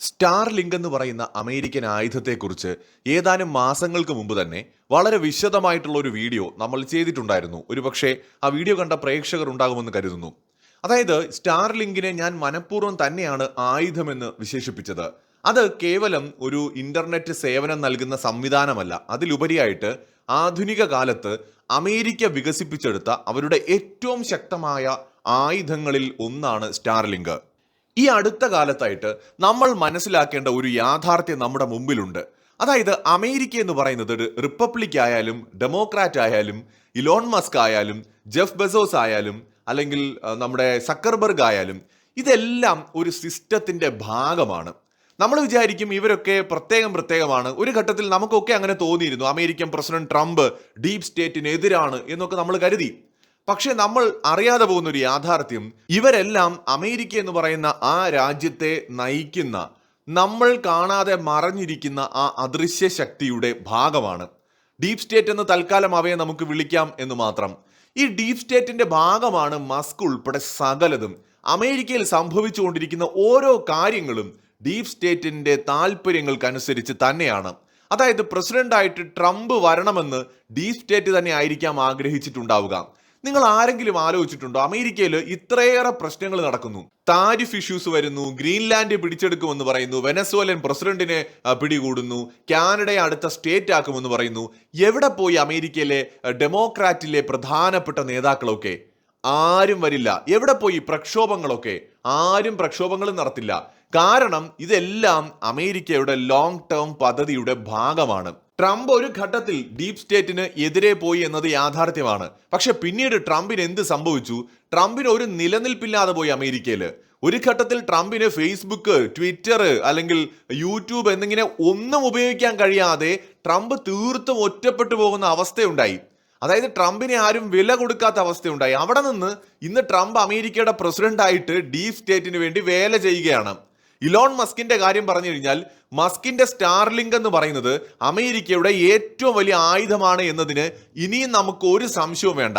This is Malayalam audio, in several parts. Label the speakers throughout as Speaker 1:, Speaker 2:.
Speaker 1: സ്റ്റാർലിങ്ക് എന്ന് പറയുന്ന അമേരിക്കൻ ആയുധത്തെക്കുറിച്ച് ഏതാനും മാസങ്ങൾക്ക് മുമ്പ് തന്നെ വളരെ വിശദമായിട്ടുള്ള ഒരു വീഡിയോ നമ്മൾ ചെയ്തിട്ടുണ്ടായിരുന്നു. ഒരുപക്ഷെ ആ വീഡിയോ കണ്ട പ്രേക്ഷകർ ഉണ്ടാകുമെന്ന് കരുതുന്നു. അതായത് സ്റ്റാർലിങ്കിനെ ഞാൻ മനഃപൂർവ്വം തന്നെയാണ് ആയുധമെന്ന് വിശേഷിപ്പിച്ചത്. അത് കേവലം ഒരു ഇന്റർനെറ്റ് സേവനം നൽകുന്ന സംവിധാനമല്ല. അതിലുപരിയായിട്ട് ആധുനിക കാലത്ത് അമേരിക്ക വികസിപ്പിച്ചെടുത്ത അവരുടെ ഏറ്റവും ശക്തമായ ആയുധങ്ങളിൽ ഒന്നാണ് സ്റ്റാർലിങ്ക്. ഈ അടുത്ത കാലത്തായിട്ട് നമ്മൾ മനസ്സിലാക്കേണ്ട ഒരു യാഥാർത്ഥ്യം നമ്മുടെ മുമ്പിലുണ്ട്. അതായത് അമേരിക്ക എന്ന് പറയുന്നത് ഒരു റിപ്പബ്ലിക് ആയാലും ഡെമോക്രാറ്റ് ആയാലും ഇലോൺ മസ്ക് ആയാലും ജെഫ് ബെസോസ് ആയാലും അല്ലെങ്കിൽ നമ്മുടെ സക്കർബർഗ് ആയാലും ഇതെല്ലാം ഒരു സിസ്റ്റത്തിന്റെ ഭാഗമാണ്. നമ്മൾ വിചാരിക്കും ഇവരൊക്കെ പ്രത്യേകമാണ്. ഒരു ഘട്ടത്തിൽ നമുക്കൊക്കെ അങ്ങനെ തോന്നിയിരുന്നു. അമേരിക്കൻ പ്രസിഡന്റ് ട്രംപ് ഡീപ് സ്റ്റേറ്റിനെതിരാണ് എന്നൊക്കെ നമ്മൾ കരുതി. പക്ഷെ നമ്മൾ അറിയാതെ പോകുന്ന ഒരു യാഥാർത്ഥ്യം, ഇവരെല്ലാം അമേരിക്ക എന്ന് പറയുന്ന ആ രാജ്യത്തെ നയിക്കുന്ന, നമ്മൾ കാണാതെ മറഞ്ഞിരിക്കുന്ന ആ അദൃശ്യ ശക്തിയുടെ ഭാഗമാണ്. ഡീപ് സ്റ്റേറ്റ് എന്ന് തൽക്കാലം അവയെ നമുക്ക് വിളിക്കാം എന്ന് മാത്രം. ഈ ഡീപ് സ്റ്റേറ്റിന്റെ ഭാഗമാണ് മസ്ക് ഉൾപ്പെടെ സകലതും. അമേരിക്കയിൽ സംഭവിച്ചുകൊണ്ടിരിക്കുന്ന ഓരോ കാര്യങ്ങളും ഡീപ് സ്റ്റേറ്റിന്റെ താല്പര്യങ്ങൾക്കനുസരിച്ച് തന്നെയാണ്. അതായത് പ്രസിഡന്റായിട്ട് ട്രംപ് വരണമെന്ന് ഡീപ് സ്റ്റേറ്റ് തന്നെ ആയിരിക്കാം ആഗ്രഹിച്ചിട്ടുണ്ടാവുക. നിങ്ങൾ ആരെങ്കിലും ആലോചിച്ചിട്ടുണ്ടോ അമേരിക്കയിൽ ഇത്രയേറെ പ്രശ്നങ്ങൾ നടക്കുന്നു? താരിഫ് ഇഷ്യൂസ് വരുന്നു, ഗ്രീൻലാൻഡ് പിടിച്ചെടുക്കുമെന്ന് പറയുന്നു, വെനസ്വേലൻ പ്രസിഡന്റിനെ പിടികൂടുന്നു, കാനഡയെ അടുത്ത സ്റ്റേറ്റ് ആക്കുമെന്ന് പറയുന്നു. എവിടെ പോയി അമേരിക്കയിലെ ഡെമോക്രാറ്റിലെ പ്രധാനപ്പെട്ട നേതാക്കളൊക്കെ? ആരും വരില്ല. എവിടെ പോയി പ്രക്ഷോഭങ്ങളൊക്കെ? ആരും പ്രക്ഷോഭങ്ങളും നടത്തില്ല. കാരണം ഇതെല്ലാം അമേരിക്കയുടെ ലോങ് ടേം പദ്ധതിയുടെ ഭാഗമാണ്. ട്രംപ് ഒരു ഘട്ടത്തിൽ ഡീപ് സ്റ്റേറ്റിന് എതിരെ പോയി എന്നത് യാഥാർത്ഥ്യമാണ്. പക്ഷെ പിന്നീട് ട്രംപിന് എന്ത് സംഭവിച്ചു? ട്രംപിന് ഒരു നിലനിൽപ്പില്ലാതെ പോയി അമേരിക്കയിൽ. ഒരു ഘട്ടത്തിൽ ട്രംപിന് ഫേസ്ബുക്ക്, ട്വിറ്റർ അല്ലെങ്കിൽ യൂട്യൂബ് എന്നിങ്ങനെ ഒന്നും ഉപയോഗിക്കാൻ കഴിയാതെ ട്രംപ് തീർത്തും ഒറ്റപ്പെട്ടു പോകുന്ന അവസ്ഥയുണ്ടായി. അതായത് ട്രംപിനെ ആരും വില കൊടുക്കാത്ത അവസ്ഥയുണ്ടായി. അവിടെ നിന്ന് ഇന്ന് ട്രംപ് അമേരിക്കയുടെ പ്രസിഡന്റ് ആയിട്ട് ഡീപ് സ്റ്റേറ്റിന് വേണ്ടി വേല ചെയ്യുകയാണ്. ഇലോൺ മസ്കിന്റെ കാര്യം പറഞ്ഞു കഴിഞ്ഞാൽ, മസ്കിന്റെ സ്റ്റാർലിങ്ക് എന്ന് പറയുന്നത് അമേരിക്കയുടെ ഏറ്റവും വലിയ ആയുധമാണ് എന്നതിന് ഇനിയും നമുക്ക് ഒരു സംശയവും വേണ്ട.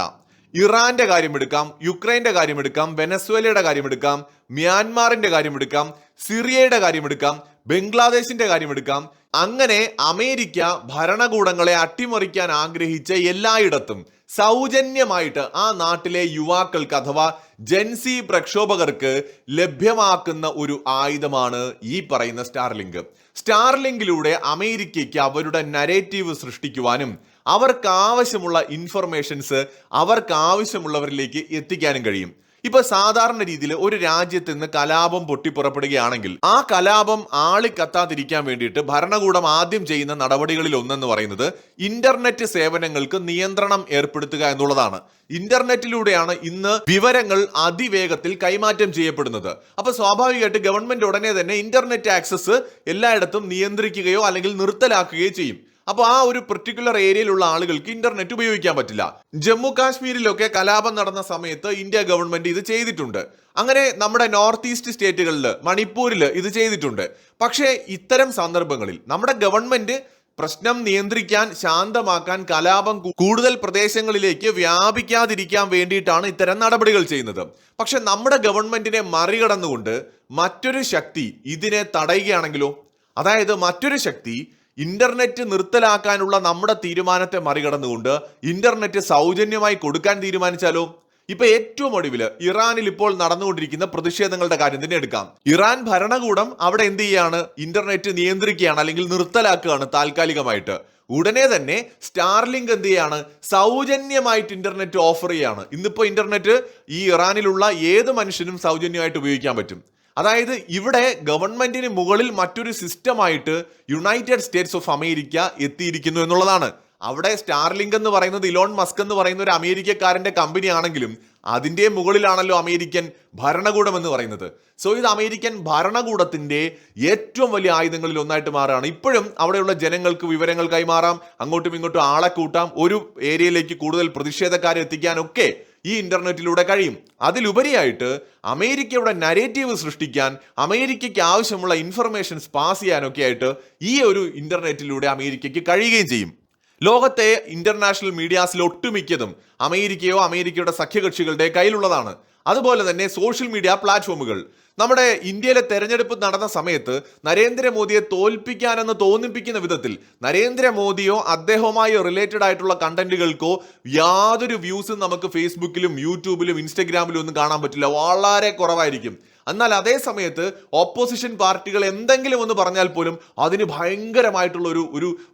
Speaker 1: ഇറാന്റെ കാര്യമെടുക്കാം, യുക്രൈന്റെ കാര്യമെടുക്കാം, വെനസ്വേലയുടെ കാര്യമെടുക്കാം, മ്യാൻമാറിന്റെ കാര്യമെടുക്കാം, സിറിയയുടെ കാര്യമെടുക്കാം, ബംഗ്ലാദേശിന്റെ കാര്യമെടുക്കാം. അങ്ങനെ അമേരിക്ക ഭരണകൂടങ്ങളെ അട്ടിമറിക്കാൻ ആഗ്രഹിച്ച എല്ലായിടത്തും സൗജന്യമായിട്ട് ആ നാട്ടിലെ യുവാക്കൾക്ക് അഥവാ ജെൻസി പ്രക്ഷോഭകർക്ക് ലഭ്യമാക്കുന്ന ഒരു ആയുധമാണ് ഈ പറയുന്ന സ്റ്റാർലിങ്ക്. സ്റ്റാർലിങ്കിലൂടെ അമേരിക്കയ്ക്ക് അവരുടെ നരേറ്റീവ് സൃഷ്ടിക്കുവാനും അവർക്ക് ആവശ്യമുള്ള ഇൻഫർമേഷൻസ് അവർക്ക് ആവശ്യമുള്ളവരിലേക്ക് എത്തിക്കാനും കഴിയും. ഇപ്പൊ സാധാരണ രീതിയിൽ ഒരു രാജ്യത്ത് നിന്ന് കലാപം പൊട്ടിപ്പുറപ്പെടുകയാണെങ്കിൽ ആ കലാപം ആളിക്കത്താതിരിക്കാൻ വേണ്ടിയിട്ട് ഭരണകൂടം ആദ്യം ചെയ്യുന്ന നടപടികളിൽ ഒന്നെന്ന് പറയുന്നത് ഇന്റർനെറ്റ് സേവനങ്ങൾക്ക് നിയന്ത്രണം ഏർപ്പെടുത്തുക എന്നുള്ളതാണ്. ഇന്റർനെറ്റിലൂടെയാണ് ഇന്ന് വിവരങ്ങൾ അതിവേഗത്തിൽ കൈമാറ്റം ചെയ്യപ്പെടുന്നത്. അപ്പൊ സ്വാഭാവികമായിട്ട് ഗവൺമെന്റ് ഉടനെ തന്നെ ഇന്റർനെറ്റ് ആക്സസ് എല്ലായിടത്തും നിയന്ത്രിക്കുകയോ അല്ലെങ്കിൽ നിർത്തലാക്കുകയോ ചെയ്യും. അപ്പോൾ ആ ഒരു പെർട്ടിക്കുലർ ഏരിയയിലുള്ള ആളുകൾക്ക് ഇന്റർനെറ്റ് ഉപയോഗിക്കാൻ പറ്റില്ല. ജമ്മു കാശ്മീരിലൊക്കെ കലാപം നടന്ന സമയത്ത് ഇന്ത്യ ഗവൺമെന്റ് ഇത് ചെയ്തിട്ടുണ്ട്. അങ്ങനെ നമ്മുടെ നോർത്ത് ഈസ്റ്റ് സ്റ്റേറ്റുകളിൽ, മണിപ്പൂരിൽ ഇത് ചെയ്തിട്ടുണ്ട്. പക്ഷേ ഇത്തരം സന്ദർഭങ്ങളിൽ നമ്മുടെ ഗവൺമെന്റ് പ്രശ്നം നിയന്ത്രിക്കാൻ, ശാന്തമാക്കാൻ, കലാപം കൂടുതൽ പ്രദേശങ്ങളിലേക്ക് വ്യാപിക്കാതിരിക്കാൻ വേണ്ടിയിട്ടാണ് ഇത്തരം നടപടികൾ ചെയ്യുന്നത്. പക്ഷെ നമ്മുടെ ഗവൺമെന്റിനെ മറികടന്നുകൊണ്ട് മറ്റൊരു ശക്തി ഇതിനെ തടയുകയാണെങ്കിലോ? അതായത് മറ്റൊരു ശക്തി ഇന്റർനെറ്റ് നിർത്തലാക്കാനുള്ള നമ്മുടെ തീരുമാനത്തെ മറികടന്നുകൊണ്ട് ഇന്റർനെറ്റ് സൗജന്യമായി കൊടുക്കാൻ തീരുമാനിച്ചാലോ? ഇപ്പൊ ഏറ്റവും ഒടുവിൽ ഇറാനിൽ ഇപ്പോൾ നടന്നുകൊണ്ടിരിക്കുന്ന പ്രതിഷേധങ്ങളുടെ കാര്യം തന്നെ എടുക്കാം. ഇറാൻ ഭരണകൂടം അവിടെ എന്ത് ചെയ്യാണ്? ഇന്റർനെറ്റ് നിയന്ത്രിക്കുകയാണ് അല്ലെങ്കിൽ നിർത്തലാക്കുകയാണ് താൽക്കാലികമായിട്ട്. ഉടനെ തന്നെ സ്റ്റാർലിങ്ക് എന്ത് ചെയ്യാണ്? സൗജന്യമായിട്ട് ഇന്റർനെറ്റ് ഓഫർ ചെയ്യാണ്. ഇന്നിപ്പോ ഇന്റർനെറ്റ് ഈ ഇറാനിലുള്ള ഏത് മനുഷ്യനും സൗജന്യമായിട്ട് ഉപയോഗിക്കാൻ പറ്റും. അതായത് ഇവിടെ ഗവൺമെന്റിന് മുകളിൽ മറ്റൊരു സിസ്റ്റമായിട്ട് യുണൈറ്റഡ് സ്റ്റേറ്റ്സ് ഓഫ് അമേരിക്ക എത്തിയിരിക്കുന്നു എന്നുള്ളതാണ്. അവിടെ സ്റ്റാർലിങ്ക് എന്ന് പറയുന്നത് ഇലോൺ മസ്ക് എന്ന് പറയുന്ന ഒരു അമേരിക്കക്കാരന്റെ കമ്പനി ആണെങ്കിലും അതിന്റെ മുകളിലാണല്ലോ അമേരിക്കൻ ഭരണകൂടം എന്ന് പറയുന്നത്. സോ ഇത് അമേരിക്കൻ ഭരണകൂടത്തിന്റെ ഏറ്റവും വലിയ ആയുധങ്ങളിൽ ഒന്നായിട്ട് മാറുകയാണ്. ഇപ്പോഴും അവിടെയുള്ള ജനങ്ങൾക്ക് വിവരങ്ങൾ കൈമാറാം, അങ്ങോട്ടും ഇങ്ങോട്ടും ആളെ കൂട്ടാം, ഒരു ഏരിയയിലേക്ക് കൂടുതൽ പ്രതിഷേധക്കാരെ എത്തിക്കാനൊക്കെ ഈ ഇന്റർനെറ്റിലൂടെ കഴിയും. അതിലുപരിയായിട്ട് അമേരിക്കയുടെ നരേറ്റീവ് സൃഷ്ടിക്കാൻ, അമേരിക്കയ്ക്ക് ആവശ്യമുള്ള ഇൻഫർമേഷൻസ് പാസ് ചെയ്യാനൊക്കെ ആയിട്ട് ഈ ഒരു ഇന്റർനെറ്റിലൂടെ അമേരിക്കയ്ക്ക് കഴിയുകയും ചെയ്യും. ലോകത്തെ ഇന്റർനാഷണൽ മീഡിയാസിൽ ഒട്ടുമിക്കതും അമേരിക്കയോ അമേരിക്കയുടെ സഖ്യകക്ഷികളുടെ കയ്യിലുള്ളതാണ്. അതുപോലെ തന്നെ സോഷ്യൽ മീഡിയ പ്ലാറ്റ്ഫോമുകൾ നമ്മുടെ ഇന്ത്യയിലെ തെരഞ്ഞെടുപ്പ് നടന്ന സമയത്ത് നരേന്ദ്രമോദിയെ തോൽപ്പിക്കാനെന്ന് തോന്നിപ്പിക്കുന്ന വിധത്തിൽ നരേന്ദ്രമോദിയോ അദ്ദേഹവുമായി റിലേറ്റഡ് ആയിട്ടുള്ള കണ്ടന്റുകൾക്കോ യാതൊരു വ്യൂസും നമുക്ക് ഫേസ്ബുക്കിലും യൂട്യൂബിലും ഇൻസ്റ്റഗ്രാമിലും ഒന്നും കാണാൻ പറ്റില്ല, വളരെ കുറവായിരിക്കും. എന്നാൽ അതേ സമയത്ത് ഓപ്പോസിഷൻ പാർട്ടികൾ എന്തെങ്കിലും ഒന്ന് പറഞ്ഞാൽ പോലും അതിന് ഭയങ്കരമായിട്ടുള്ള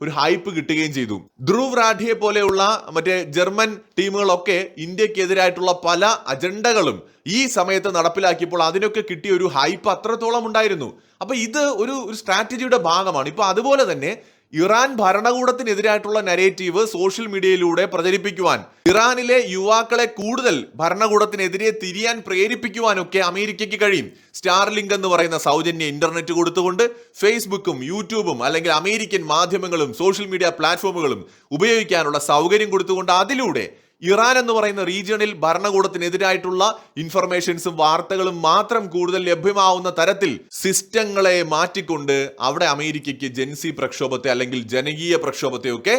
Speaker 1: ഒരു ഹൈപ്പ് കിട്ടുകയും ചെയ്തു. ധ്രുവ് റാഠിയെ പോലെയുള്ള മറ്റേ ജർമ്മൻ ടീമുകളൊക്കെ ഇന്ത്യക്കെതിരായിട്ടുള്ള പല അജണ്ടകളും ഈ സമയത്ത് നടപ്പിലാക്കിയപ്പോൾ അതിനൊക്കെ കിട്ടിയ ഒരു ഹൈപ്പ് അത്രത്തോളം ഉണ്ടായിരുന്നു. അപ്പൊ ഇത് ഒരു സ്ട്രാറ്റജിയുടെ ഭാഗമാണ്. ഇപ്പൊ അതുപോലെ തന്നെ ഇറാൻ ഭരണകൂടത്തിനെതിരായിട്ടുള്ള നരേറ്റീവ് സോഷ്യൽ മീഡിയയിലൂടെ പ്രചരിപ്പിക്കുവാൻ, ഇറാനിലെ യുവാക്കളെ കൂടുതൽ ഭരണകൂടത്തിനെതിരെ തിരിയാൻ പ്രേരിപ്പിക്കുവാനൊക്കെ അമേരിക്കയ്ക്ക് കഴിയും. സ്റ്റാർലിങ്ക് എന്ന് പറയുന്ന സൗജന്യ ഇന്റർനെറ്റ് കൊടുത്തുകൊണ്ട് ഫേസ്ബുക്കും യൂട്യൂബും അല്ലെങ്കിൽ അമേരിക്കൻ മാധ്യമങ്ങളും സോഷ്യൽ മീഡിയ പ്ലാറ്റ്ഫോമുകളും ഉപയോഗിക്കാനുള്ള സൗകര്യം കൊടുത്തുകൊണ്ട് അതിലൂടെ ഇറാൻ എന്ന് പറയുന്ന റീജിയണിൽ ഭരണകൂടത്തിനെതിരായിട്ടുള്ള ഇൻഫർമേഷൻസും വാർത്തകളും മാത്രം കൂടുതൽ ലഭ്യമാവുന്ന തരത്തിൽ സിസ്റ്റങ്ങളെ മാറ്റിക്കൊണ്ട് അവിടെ അമേരിക്കയ്ക്ക് ജൻസി പ്രക്ഷോഭത്തെ അല്ലെങ്കിൽ ജനകീയ പ്രക്ഷോഭത്തെ ഒക്കെ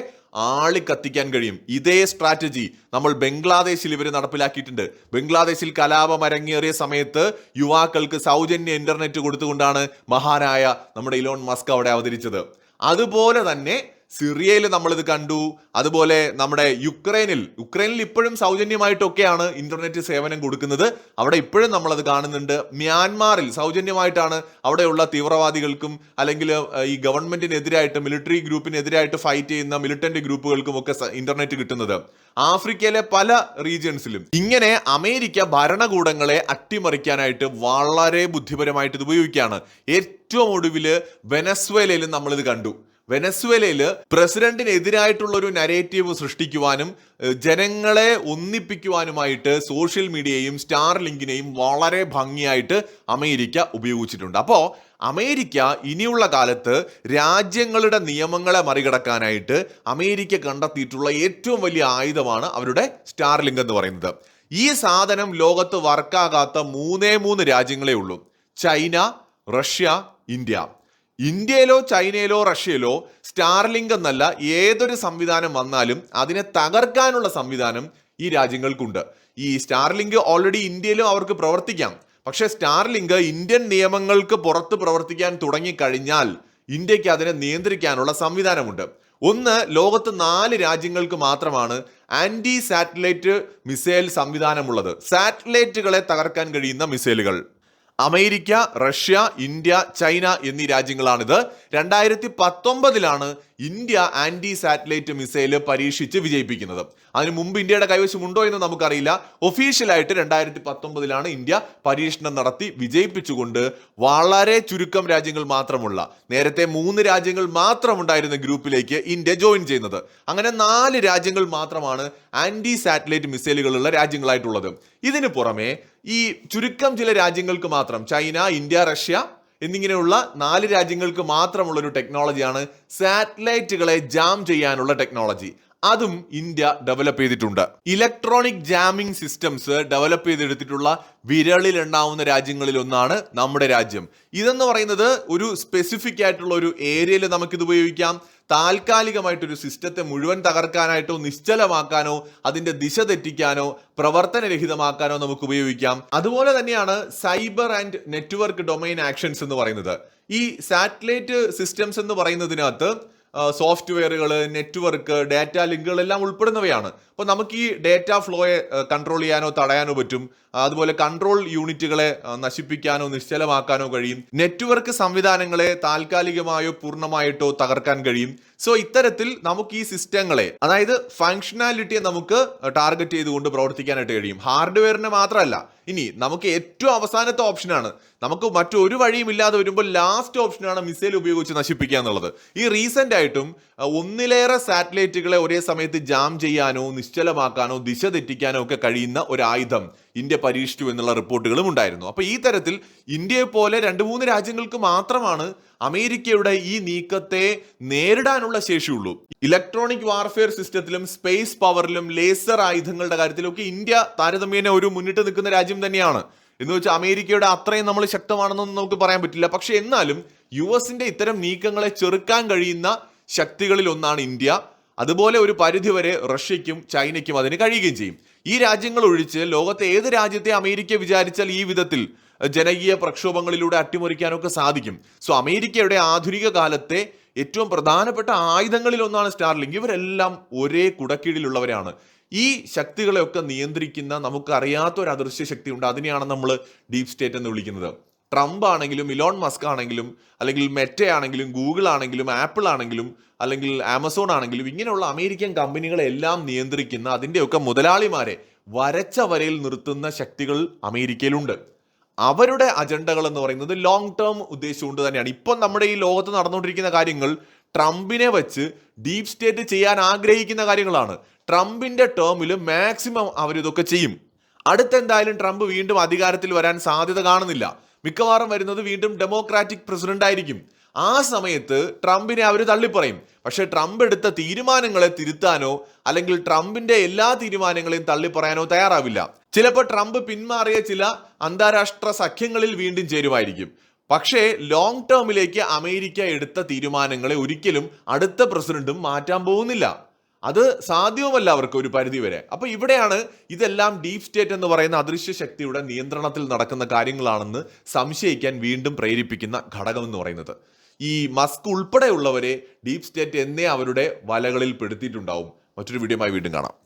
Speaker 1: ആളിക്കത്തിക്കാൻ കഴിയും. ഇതേ സ്ട്രാറ്റജി നമ്മൾ ബംഗ്ലാദേശിൽ ഇവർ നടപ്പിലാക്കിയിട്ടുണ്ട്. ബംഗ്ലാദേശിൽ കലാപം അരങ്ങേറിയ സമയത്ത് യുവാക്കൾക്ക് സൗജന്യ ഇന്റർനെറ്റ് കൊടുത്തുകൊണ്ടാണ് മഹാനായ നമ്മുടെ ഇലോൺ മസ്ക് അവിടെ അവതരിച്ചത്. അതുപോലെ തന്നെ സിറിയയിൽ നമ്മളിത് കണ്ടു. അതുപോലെ നമ്മുടെ യുക്രൈനിൽ ഇപ്പോഴും സൗജന്യമായിട്ടൊക്കെയാണ് ഇന്റർനെറ്റ് സേവനം കൊടുക്കുന്നത്. അവിടെ ഇപ്പോഴും നമ്മളത് കാണുന്നുണ്ട്. മ്യാൻമാറിൽ സൗജന്യമായിട്ടാണ് അവിടെയുള്ള തീവ്രവാദികൾക്കും അല്ലെങ്കിൽ ഈ ഗവൺമെന്റിനെതിരായിട്ട് മിലിറ്ററി ഗ്രൂപ്പിനെതിരായിട്ട് ഫൈറ്റ് ചെയ്യുന്ന മിലിറ്റന്റ് ഗ്രൂപ്പുകൾക്കും ഒക്കെ ഇന്റർനെറ്റ് കിട്ടുന്നത്. ആഫ്രിക്കയിലെ പല റീജിയൻസിലും ഇങ്ങനെ അമേരിക്ക ഭരണകൂടങ്ങളെ അട്ടിമറിക്കാനായിട്ട് വളരെ ബുദ്ധിപരമായിട്ട് ഇത് ഉപയോഗിക്കുകയാണ്. ഏറ്റവും ഒടുവില് വെനസ്വേലയിലും നമ്മളിത് കണ്ടു. വെനസ്വേലയിൽ പ്രസിഡന്റിനെതിരായിട്ടുള്ള ഒരു നരേറ്റീവ് സൃഷ്ടിക്കുവാനും ജനങ്ങളെ ഒന്നിപ്പിക്കുവാനുമായിട്ട് സോഷ്യൽ മീഡിയയും സ്റ്റാർലിങ്കിനെയും വളരെ ഭംഗിയായിട്ട് അമേരിക്ക ഉപയോഗിച്ചിട്ടുണ്ട്. അപ്പോൾ അമേരിക്ക ഇനിയുള്ള കാലത്ത് രാജ്യങ്ങളുടെ നിയമങ്ങളെ മറികടക്കാനായിട്ട് അമേരിക്ക കണ്ടെത്തിയിട്ടുള്ള ഏറ്റവും വലിയ ആയുധമാണ് അവരുടെ സ്റ്റാർലിങ്ക് എന്ന് പറയുന്നത്. ഈ സാധനം ലോകത്ത് വർക്കാകാത്ത മൂന്നേ രാജ്യങ്ങളേ ഉള്ളൂ: ചൈന, റഷ്യ, ഇന്ത്യ. ഇന്ത്യയിലോ ചൈനയിലോ റഷ്യയിലോ സ്റ്റാർലിങ്ക് എന്നല്ല ഏതൊരു സംവിധാനം വന്നാലും അതിനെ തകർക്കാനുള്ള സംവിധാനം ഈ രാജ്യങ്ങൾക്കുണ്ട്. ഈ സ്റ്റാർലിങ്ക് ഓൾറെഡി ഇന്ത്യയിലും അവർക്ക് പ്രവർത്തിക്കാം. പക്ഷെ സ്റ്റാർലിങ്ക് ഇന്ത്യൻ നിയമങ്ങൾക്ക് പുറത്ത് പ്രവർത്തിക്കാൻ തുടങ്ങിക്കഴിഞ്ഞാൽ ഇന്ത്യക്ക് അതിനെ നിയന്ത്രിക്കാനുള്ള സംവിധാനമുണ്ട്. ഒന്ന്, ലോകത്ത് 4 രാജ്യങ്ങൾക്ക് മാത്രമാണ് ആന്റി സാറ്റലൈറ്റ് മിസൈൽ സംവിധാനമുള്ളത്. സാറ്റലൈറ്റുകളെ തകർക്കാൻ കഴിയുന്ന മിസൈലുകൾ. അമേരിക്ക, റഷ്യ, ഇന്ത്യ, ചൈന എന്നീ രാജ്യങ്ങളാണിത്. 2019 ഇന്ത്യ ആന്റി സാറ്റലൈറ്റ് മിസൈല് പരീക്ഷിച്ച് വിജയിപ്പിക്കുന്നത്. അതിന് മുമ്പ് ഇന്ത്യയുടെ കൈവശമുണ്ടോ എന്ന് നമുക്കറിയില്ല. ഒഫീഷ്യലായിട്ട് 2019 ഇന്ത്യ പരീക്ഷണം നടത്തി വിജയിപ്പിച്ചുകൊണ്ട് വളരെ ചുരുക്കം രാജ്യങ്ങൾ മാത്രമുള്ള, നേരത്തെ 3 രാജ്യങ്ങൾ മാത്രമുണ്ടായിരുന്ന ഗ്രൂപ്പിലേക്ക് ഇന്ത്യ ജോയിൻ ചെയ്യുന്നത്. അങ്ങനെ 4 രാജ്യങ്ങൾ മാത്രമാണ് ആന്റി സാറ്റലൈറ്റ് മിസൈലുകളുള്ള രാജ്യങ്ങളായിട്ടുള്ളത്. ഇതിനു പുറമെ ഈ ചുരുക്കം ചില രാജ്യങ്ങൾക്ക് മാത്രം, ചൈന, ഇന്ത്യ, റഷ്യ എന്നിങ്ങനെയുള്ള 4 രാജ്യങ്ങൾക്ക് മാത്രമുള്ള ഒരു ടെക്നോളജിയാണ് സാറ്റലൈറ്റുകളെ ജാം ചെയ്യാനുള്ള ടെക്നോളജി. അതും ഇന്ത്യ ഡെവലപ്പ് ചെയ്തിട്ടുണ്ട്. ഇലക്ട്രോണിക് ജാമിംഗ് സിസ്റ്റംസ് ഡെവലപ്പ് ചെയ്തെടുത്തിട്ടുള്ള വിരളിൽ എണ്ണാവുന്ന രാജ്യങ്ങളിൽ ഒന്നാണ് നമ്മുടെ രാജ്യം. ഇതെന്ന് പറയുന്നത് ഒരു സ്പെസിഫിക് ആയിട്ടുള്ള ഒരു ഏരിയയിൽ നമുക്കിത് ഉപയോഗിക്കാം. താൽക്കാലികമായിട്ടൊരു സിസ്റ്റത്തെ മുഴുവൻ തകർക്കാനായിട്ടോ നിശ്ചലമാക്കാനോ അതിന്റെ ദിശ തെറ്റിക്കാനോ പ്രവർത്തനരഹിതമാക്കാനോ നമുക്ക് ഉപയോഗിക്കാം. അതുപോലെ തന്നെയാണ് cyber and network domain actions എന്ന് പറയുന്നത്. ഈ സാറ്റലൈറ്റ് സിസ്റ്റംസ് എന്ന് പറയുന്നതിനകത്ത് സോഫ്റ്റ്വെയറുകൾ, നെറ്റ്വർക്ക്, ഡാറ്റ ലിങ്കുകൾ എല്ലാം ഉൾപ്പെടുന്നവയാണ്. അപ്പോൾ നമുക്ക് ഈ ഡാറ്റ ഫ്ലോയെ കൺട്രോൾ ചെയ്യാനോ തടയാനോ പറ്റും. അതുപോലെ കൺട്രോൾ യൂണിറ്റുകളെ നശിപ്പിക്കാനോ നിശ്ചലമാക്കാനോ കഴിയും. നെറ്റ്വർക്ക് സംവിധാനങ്ങളെ താൽക്കാലികമായോ പൂർണ്ണമായിട്ടോ തകർക്കാൻ കഴിയും. സോ ഇത്തരത്തിൽ നമുക്ക് ഈ സിസ്റ്റങ്ങളെ, അതായത് ഫങ്ഷനാലിറ്റിയെ നമുക്ക് ടാർഗറ്റ് ചെയ്തുകൊണ്ട് പ്രവർത്തിക്കാനായിട്ട് കഴിയും. ഹാർഡ്വെയറിനെ മാത്രമല്ല, ഇനി നമുക്ക് ഏറ്റവും അവസാനത്തെ ഓപ്ഷനാണ്, നമുക്ക് മറ്റൊരു വഴിയും ഇല്ലാതെ വരുമ്പോൾ ലാസ്റ്റ് ഓപ്ഷനാണ് മിസൈൽ ഉപയോഗിച്ച് നശിപ്പിക്കുക എന്നുള്ളത്. ഈ റീസെന്റ് ആയിട്ടും ഒന്നിലേറെ സാറ്റലൈറ്റുകളെ ഒരേ സമയത്ത് ജാം ചെയ്യാനോ നിശ്ചലമാക്കാനോ ദിശ തെറ്റിക്കാനോ ഒക്കെ കഴിയുന്ന ഒരു ആയുധം ഇന്ത്യ പരീക്ഷിച്ചു എന്നുള്ള റിപ്പോർട്ടുകളും ഉണ്ടായിരുന്നു. അപ്പൊ ഈ തരത്തിൽ ഇന്ത്യയെ പോലെ 2-3 രാജ്യങ്ങൾക്ക് മാത്രമാണ് അമേരിക്കയുടെ ഈ നീക്കത്തെ നേരിടാനുള്ള ശേഷിയുള്ളൂ. ഇലക്ട്രോണിക് വാർഫെയർ സിസ്റ്റത്തിലും സ്പേസ് പവറിലും ലേസർ ആയുധങ്ങളുടെ കാര്യത്തിലൊക്കെ ഇന്ത്യ താരതമ്യേന ഒരു മുന്നിട്ട് നിൽക്കുന്ന രാജ്യം തന്നെയാണ്. എന്ന് വെച്ചാൽ അമേരിക്കയുടെ അത്രയും നമ്മൾ ശക്തമാണെന്നൊന്നും നമുക്ക് പറയാൻ പറ്റില്ല. പക്ഷെ എന്നാലും US ഇത്തരം നീക്കങ്ങളെ ചെറുക്കാൻ കഴിയുന്ന ശക്തികളിൽ ഒന്നാണ് ഇന്ത്യ. അതുപോലെ ഒരു പരിധിവരെ റഷ്യയ്ക്കും ചൈനയ്ക്കും അതിന് കഴിയുകയും ചെയ്യും. ഈ രാജ്യങ്ങൾ ഒഴിച്ച് ലോകത്തെ ഏത് രാജ്യത്തെ അമേരിക്ക വിചാരിച്ചാൽ ഈ വിധത്തിൽ ജനകീയ പ്രക്ഷോഭങ്ങളിലൂടെ അട്ടിമറിക്കാനൊക്കെ സാധിക്കും. സോ അമേരിക്കയുടെ ആധുനിക കാലത്തെ ഏറ്റവും പ്രധാനപ്പെട്ട ആയുധങ്ങളിൽ ഒന്നാണ് സ്റ്റാർലിങ്ക്. ഇവരെല്ലാം ഒരേ കുടക്കീഴിലുള്ളവരാണ്. ഈ ശക്തികളെയൊക്കെ നിയന്ത്രിക്കുന്ന നമുക്കറിയാത്ത ഒരു അദൃശ്യ ശക്തിയുണ്ട്. അതിനെയാണ് നമ്മൾ ഡീപ് സ്റ്റേറ്റ് എന്ന് വിളിക്കുന്നത്. ട്രംപ് ആണെങ്കിലും ഇലോൺ മസ്ക് ആണെങ്കിലും അല്ലെങ്കിൽ മെറ്റ ആണെങ്കിലും ഗൂഗിൾ ആണെങ്കിലും ആപ്പിൾ ആണെങ്കിലും അല്ലെങ്കിൽ ആമസോൺ ആണെങ്കിലും ഇങ്ങനെയുള്ള അമേരിക്കൻ കമ്പനികളെ എല്ലാം നിയന്ത്രിക്കുന്ന അതിൻ്റെയൊക്കെ മുതലാളിമാരെ വരച്ച വരയിൽ നിർത്തുന്ന ശക്തികൾ അമേരിക്കയിലുണ്ട്. അവരുടെ അജണ്ടകൾ എന്ന് പറയുന്നത് ലോങ് ടേം ഉദ്ദേശം കൊണ്ട് തന്നെയാണ്. ഇപ്പം നമ്മുടെ ഈ ലോകത്ത് നടന്നുകൊണ്ടിരിക്കുന്ന കാര്യങ്ങൾ ട്രംപിനെ വെച്ച് ഡീപ് സ്റ്റേറ്റ് ചെയ്യാൻ ആഗ്രഹിക്കുന്ന കാര്യങ്ങളാണ്. ട്രംപിന്റെ ടേമിൽ മാക്സിമം അവരിതൊക്കെ ചെയ്യും. അടുത്തെന്തായാലും ട്രംപ് വീണ്ടും അധികാരത്തിൽ വരാൻ സാധ്യത കാണുന്നില്ല. മിക്കവാറും വരുന്നത് വീണ്ടും ഡെമോക്രാറ്റിക് പ്രസിഡന്റ് ആയിരിക്കും. ആ സമയത്ത് ട്രംപിനെ അവർ തള്ളിപ്പറയും. പക്ഷെ ട്രംപ് എടുത്ത തീരുമാനങ്ങളെ തിരുത്താനോ അല്ലെങ്കിൽ ട്രംപിന്റെ എല്ലാ തീരുമാനങ്ങളെയും തള്ളിപ്പറയാനോ തയ്യാറാവില്ല. ചിലപ്പോൾ ട്രംപ് പിന്മാറിയ ചില അന്താരാഷ്ട്ര സഖ്യങ്ങളിൽ വീണ്ടും ചേരുമായിരിക്കും. പക്ഷേ ലോങ് ടേമിലേക്ക് അമേരിക്ക എടുത്ത തീരുമാനങ്ങളെ ഒരിക്കലും അടുത്ത പ്രസിഡന്റും മാറ്റാൻ പോകുന്നില്ല. അത് സാധ്യവുമല്ല അവർക്ക് ഒരു പരിധി വരെ. അപ്പൊ ഇവിടെയാണ് ഇതെല്ലാം ഡീപ് സ്റ്റേറ്റ് എന്ന് പറയുന്ന അദൃശ്യ ശക്തിയുടെ നിയന്ത്രണത്തിൽ നടക്കുന്ന കാര്യങ്ങളാണെന്ന് സംശയിക്കാൻ വീണ്ടും പ്രേരിപ്പിക്കുന്ന ഘടകം എന്ന് പറയുന്നത്. ഈ മസ്ക് ഉൾപ്പെടെയുള്ളവരെ ഡീപ് സ്റ്റേറ്റ് എന്നേ അവരുടെ വലകളിൽ പെടുത്തിയിട്ടുണ്ടാവും. മറ്റൊരു വീഡിയോയുമായി വീണ്ടും കാണാം.